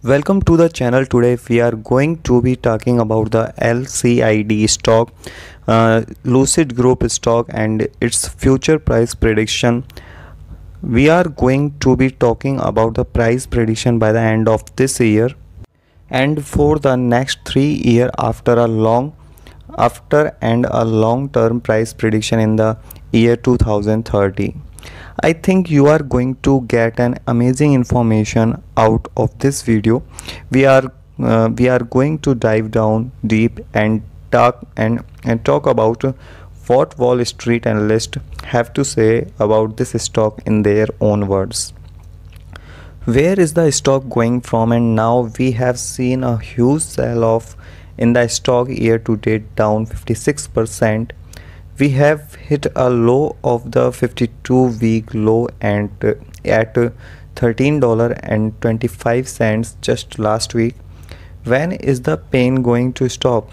Welcome to the channel. Today we are going to be talking about the LCID stock, Lucid Group stock and its future price prediction. We are going to be talking about the price prediction by the end of this year and for the next 3 years after a long term price prediction in the year 2030. I think you are going to get an amazing information out of this video. We are going to dive down deep and talk about what Wall Street analysts have to say about this stock in their own words. Where is the stock going from? And now we have seen a huge sell off in the stock year to date, down 56%. We have hit a low of the 52-week low and at $13.25 just last week. When is the pain going to stop?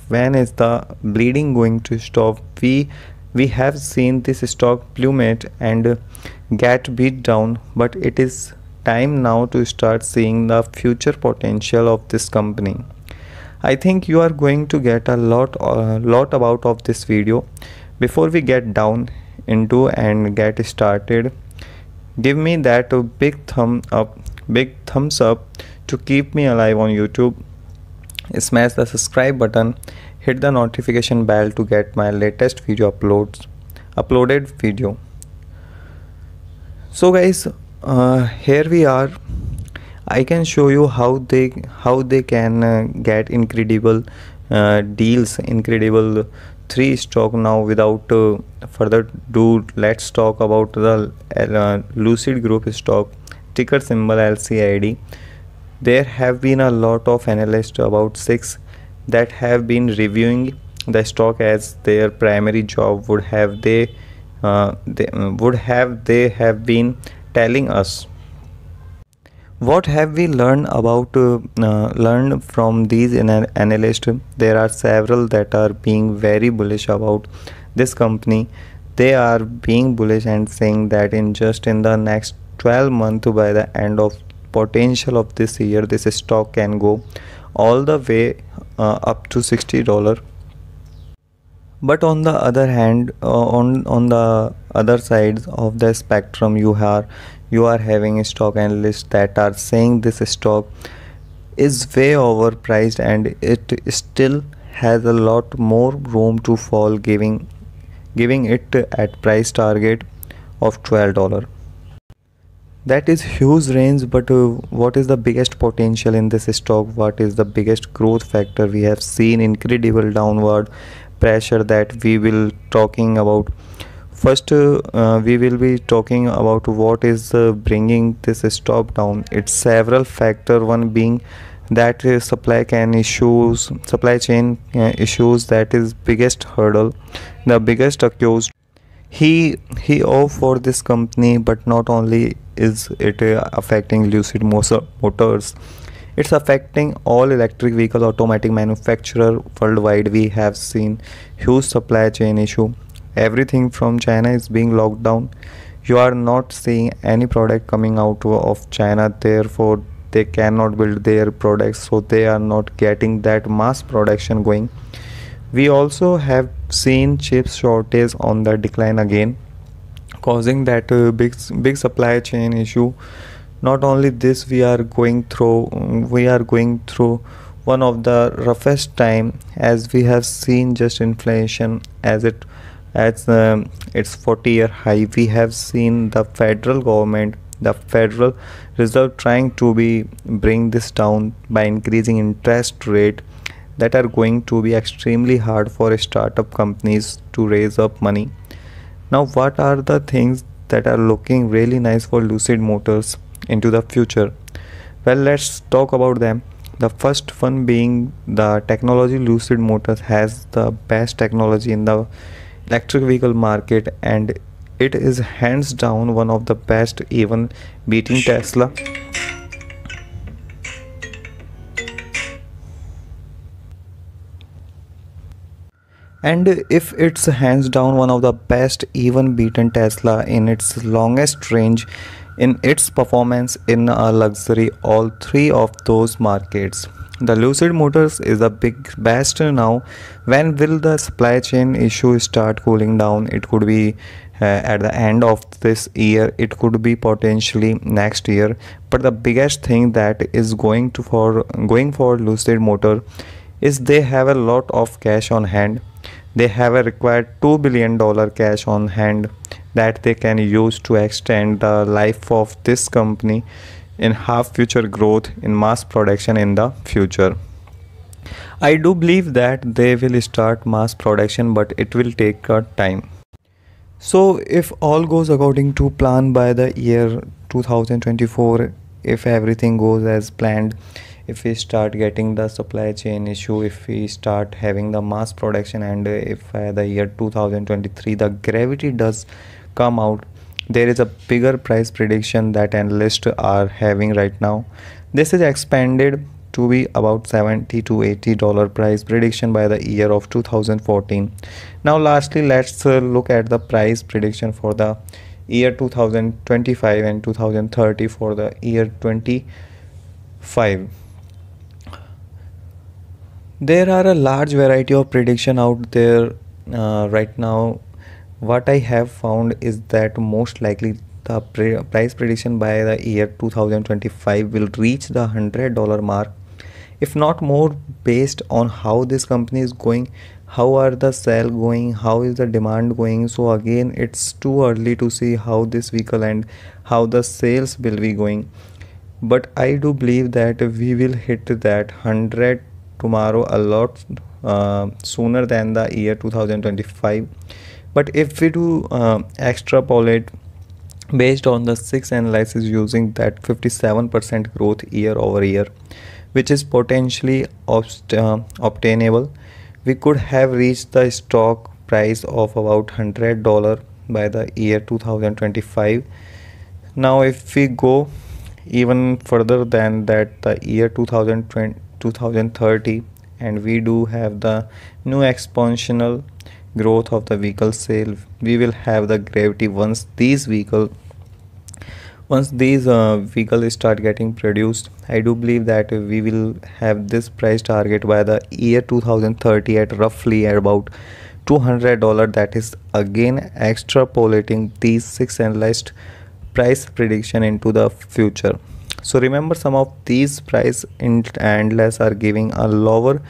When is the bleeding going to stop? We have seen this stock plummet and get beat down, but it is time now to start seeing the future potential of this company. I think you are going to get a lot about of this video. Before we get down into and get started, give me that big thumbs up to keep me alive on YouTube. Smash the subscribe button, hit the notification bell to get my latest uploaded video. So guys, here we are. I can show you how they can get incredible deals, incredible 3 stock now. Without further ado, let's talk about the Lucid Group stock, ticker symbol LCID. There have been a lot of analysts, about 6, that have been reviewing the stock as their primary job. Would have they have been telling us. What have we learned from these analysts? There are several that are being very bullish about this company. They are being bullish and saying that in the next 12 months, by the end of potential of this year, this stock can go all the way up to $60. But on the other hand, on the other sides of the spectrum, you are having stock analysts that are saying this stock is way overpriced and it still has a lot more room to fall, giving it at price target of $12. That is huge range, but what is the biggest potential in this stock? What is the biggest growth factor? We have seen incredible downward pressure that we will talking about. First, we will be talking about what is bringing this stock down. It's several factors. One being that supply chain issues, that is biggest hurdle, the biggest accused. He owe for this company, but not only is it affecting Lucid Motors, it's affecting all electric vehicle automotive manufacturer worldwide. We have seen huge supply chain issue. Everything from China is being locked down. You are not seeing any product coming out of China, therefore they cannot build their products, so they are not getting that mass production going. We also have seen chip shortage on the decline again, causing that big supply chain issue. Not only this, we are going through one of the roughest time, as we have seen just inflation as its 40-year high. We have seen the federal government, the Federal Reserve, trying to bring this down by increasing interest rate, that are going to be extremely hard for startup companies to raise up money. Now, what are the things that are looking really nice for Lucid Motors into the future? Well, let's talk about them. The first one being the technology. Lucid Motors has the best technology in the electric vehicle market, and it is hands down one of the best, even beating Tesla. And if it's hands down one of the best, even beaten Tesla in its longest range, in its performance in a luxury all three of those markets. The Lucid Motors is a big best now. When will the supply chain issue start cooling down? It could be at the end of this year, it could be potentially next year. But the biggest thing that is going for Lucid Motor is they have a lot of cash on hand. They have a required $2 billion cash on hand that they can use to extend the life of this company in half future growth in mass production in the future. I do believe that they will start mass production, but it will take a time. So if all goes according to plan by the year 2024, if everything goes as planned, if we start getting the supply chain issue, if we start having the mass production, and if the year 2023 the gravity does come out, there is a bigger price prediction that analysts are having right now. This is expanded to be about 70 to $80 price prediction by the year of 2014. Now lastly, let's look at the price prediction for the year 2025 and 2030 for the year 25. There are a large variety of prediction out there right now. What I have found is that most likely the price prediction by the year 2025 will reach the $100 mark, if not more, based on how this company is going, how are the sale going, how is the demand going. So again, it's too early to see how this vehicle and how the sales will be going, but I do believe that we will hit that 100 tomorrow a lot sooner than the year 2025. But if we do extrapolate based on the six analysis using that 57% growth year over year, which is potentially obtainable, we could have reached the stock price of about $100 by the year 2025. Now if we go even further than that, the year 2020 2030, and we do have the new exponential growth of the vehicle sale, we will have the gravity once these vehicles start getting produced. I do believe that we will have this price target by the year 2030 at roughly at about $200. That is again extrapolating these six analyzed price prediction into the future. So remember, some of these price analysts are giving a lower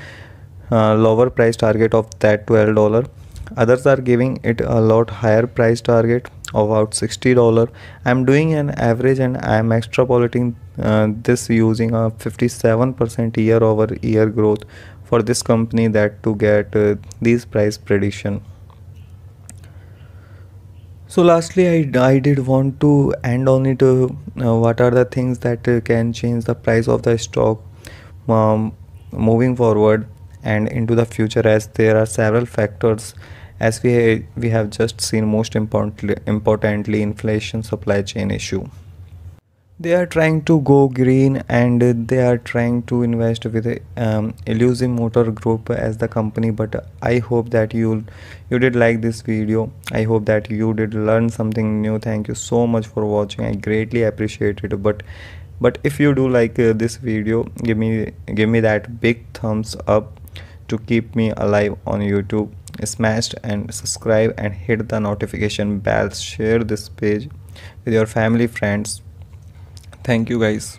price target of that $12. Others are giving it a lot higher price target of about $60. I'm doing an average and I'm extrapolating this using a 57% year over year growth for this company, that to get these price prediction. So lastly, I did want to end on it. What are the things that can change the price of the stock moving forward and into the future, as there are several factors, as we have just seen. Most importantly, inflation, supply chain issue. They are trying to go green, and they are trying to invest with Elusive Motor Group as the company. But I hope that you did like this video. I hope that you did learn something new. Thank you so much for watching. I greatly appreciate it. But if you do like this video, give me that big thumbs up to keep me alive on YouTube. Smash and subscribe and hit the notification bell. Share this page with your family, friends. Thank you guys.